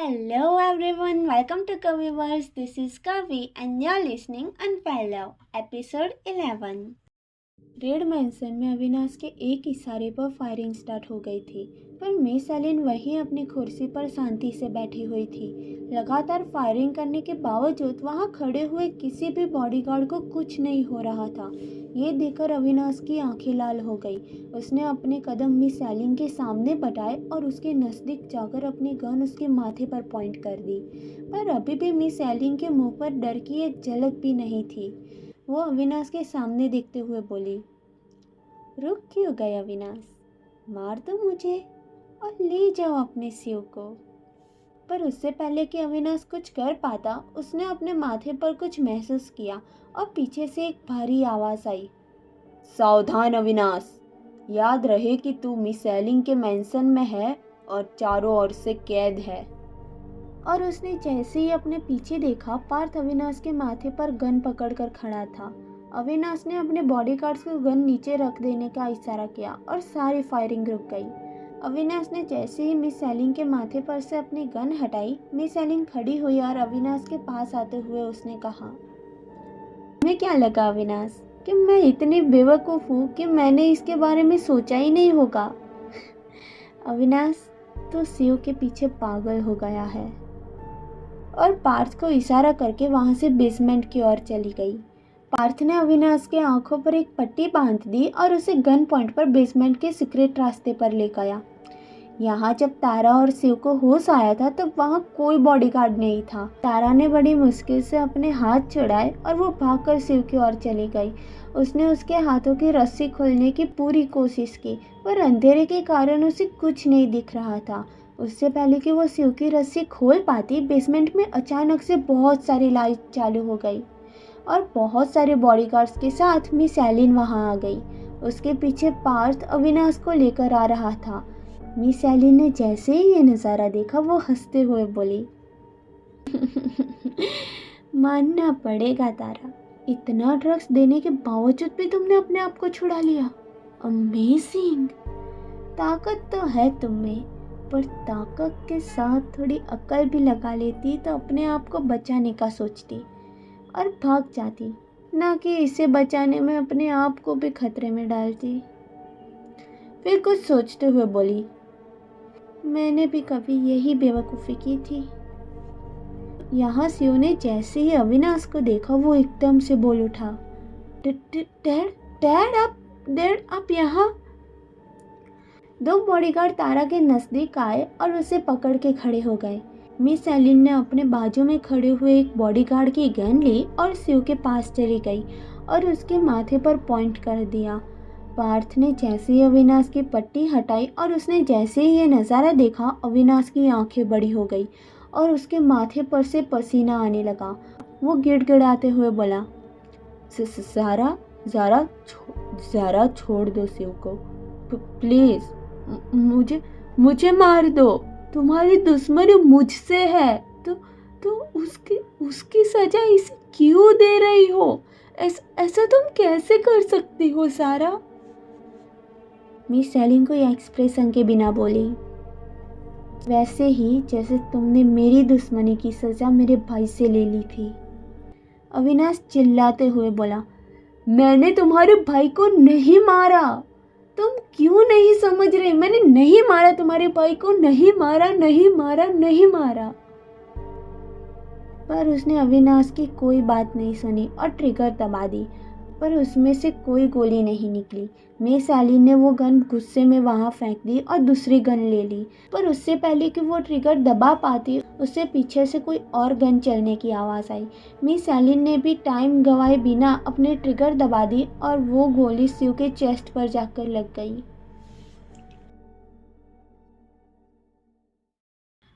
Hello everyone, welcome to Kaviverse. This is Kavi and you're listening Unfair Love, episode 11. Red मैंसन में अविनाश के एक इशारे पर फायरिंग स्टार्ट हो गई थी, पर मिस एलिन वहीं अपनी कुर्सी पर शांति से बैठी हुई थी। लगातार फायरिंग करने के बावजूद वहां खड़े हुए किसी भी बॉडीगार्ड को कुछ नहीं हो रहा था। ये देखकर अविनाश की आंखें लाल हो गई। उसने अपने कदम मिस एलिन के सामने बढ़ाए और उसके नज़दीक जाकर अपनी गन उसके माथे पर पॉइंट कर दी, पर अभी भी मिस एलिन के मुंह पर डर की एक झलक भी नहीं थी। वो अविनाश के सामने देखते हुए बोली, रुक क्यों गए अविनाश? मार दो मुझे और ले जाओ अपने शिव को। पर उससे पहले कि अविनाश कुछ कर पाता, उसने अपने माथे पर कुछ महसूस किया और पीछे से एक भारी आवाज़ आई, सावधान अविनाश, याद रहे कि तू मिस एलिन के मेंशन में है और चारों ओर से कैद है। और उसने जैसे ही अपने पीछे देखा, पार्थ अविनाश के माथे पर गन पकड़कर खड़ा था। अविनाश ने अपने बॉडीगार्ड्स को गन नीचे रख देने का इशारा किया और सारी फायरिंग रुक गई। अविनाश ने जैसे ही मिस एलिन के माथे पर से अपनी गन हटाई, मिस एलिन खड़ी हुई और अविनाश के पास आते हुए उसने कहा, तुम्हें क्या लगा अविनाश कि मैं इतनी बेवकूफ़ हूँ कि मैंने इसके बारे में सोचा ही नहीं होगा? अविनाश तो शिव के पीछे पागल हो गया है। और पार्थ को इशारा करके वहाँ से बेसमेंट की ओर चली गई। पार्थ ने अविनाश के आंखों पर एक पट्टी बांध दी और उसे गन पॉइंट पर बेसमेंट के सीक्रेट रास्ते पर ले गया। यहाँ जब तारा और शिव को होश आया था तब वहाँ कोई बॉडीगार्ड नहीं था। तारा ने बड़ी मुश्किल से अपने हाथ छुड़ाए और वो भागकर शिव की ओर चली गई। उसने उसके हाथों की रस्सी खोलने की पूरी कोशिश की, पर अंधेरे के कारण उसे कुछ नहीं दिख रहा था। उससे पहले कि वो शिव की रस्सी खोल पाती, बेसमेंट में अचानक से बहुत सारी लाइट चालू हो गई और बहुत सारे बॉडीगार्ड्स के साथ मिस एलिन वहां आ गई। उसके पीछे पार्थ अविनाश को लेकर आ रहा था। मिस एलिन ने जैसे ही ये नज़ारा देखा, वो हंसते हुए बोली, मानना पड़ेगा तारा, इतना ड्रग्स देने के बावजूद भी तुमने अपने आप को छुड़ा लिया। अमेजिंग। ताकत तो है तुम में, पर ताकत के साथ थोड़ी अक्ल भी लगा लेती तो अपने आप को बचाने का सोचती और भाग जाती, ना कि इसे बचाने में अपने आप को भी खतरे में डालती। फिर कुछ सोचते हुए बोली, मैंने भी कभी यही बेवकूफ़ी की थी। यहाँ शिव ने जैसे ही अविनाश को देखा, वो एकदम से बोल उठा, डैड आप यहाँ? दो बॉडीगार्ड तारा के नज़दीक आए और उसे पकड़ के खड़े हो गए। मिस एलिन ने अपने बाजू में खड़े हुए एक बॉडीगार्ड की गन ली और शिव के पास चली गई और उसके माथे पर पॉइंट कर दिया। पार्थ ने जैसे ही अविनाश की पट्टी हटाई और उसने जैसे ही ये नज़ारा देखा, अविनाश की आंखें बड़ी हो गई और उसके माथे पर से पसीना आने लगा। वो गिड़गिड़ाते हुए बोला, ज़ारा छोड़ दो शिव को, प्लीज़, मुझे मार दो। तुम्हारी दुश्मनी मुझसे है तो उसकी सजा इसे क्यों दे रही हो? ऐसा तुम कैसे कर सकती हो सारा? मिस एलिन को एक्सप्रेशन के बिना बोली, वैसे ही जैसे तुमने मेरी दुश्मनी की सजा मेरे भाई से ले ली थी। अविनाश चिल्लाते हुए बोला, मैंने तुम्हारे भाई को नहीं मारा। तुम क्यों नहीं समझ रहे? मैंने नहीं मारा तुम्हारे भाई को, नहीं मारा। पर उसने अविनाश की कोई बात नहीं सुनी और ट्रिगर दबा दी, पर उसमें से कोई गोली नहीं निकली। मिस एलिन ने वो गन गुस्से में वहां फेंक दी और दूसरी गन ले ली, पर उससे पहले कि वो ट्रिगर दबा पाती, उससे पीछे से कोई और गन चलने की आवाज़ आई। मिस एलिन ने भी टाइम गंवाए बिना अपने ट्रिगर दबा दी और वो गोली शिव के चेस्ट पर जाकर लग गई।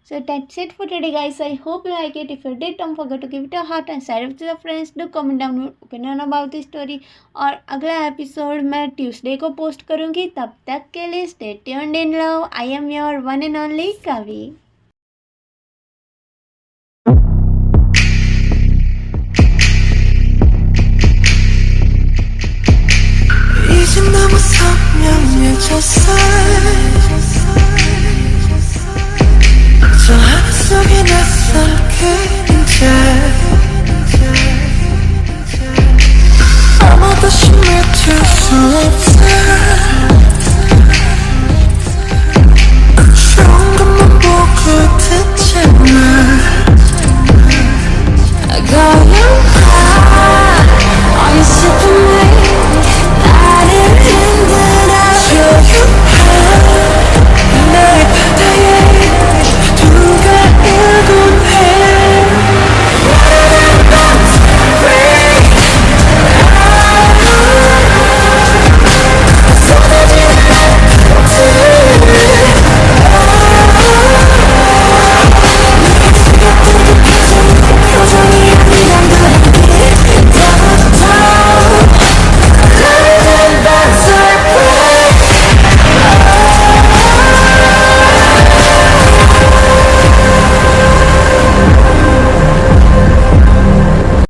So that's it for today guys. I hope you like it. If you did, don't forget to give it a heart and share it with your friends. Do comment down your opinion about this story. और अगला episode मैं Tuesday को post करूँगी। तब तक के लिए stay tuned in love. I am your one and only Kavi.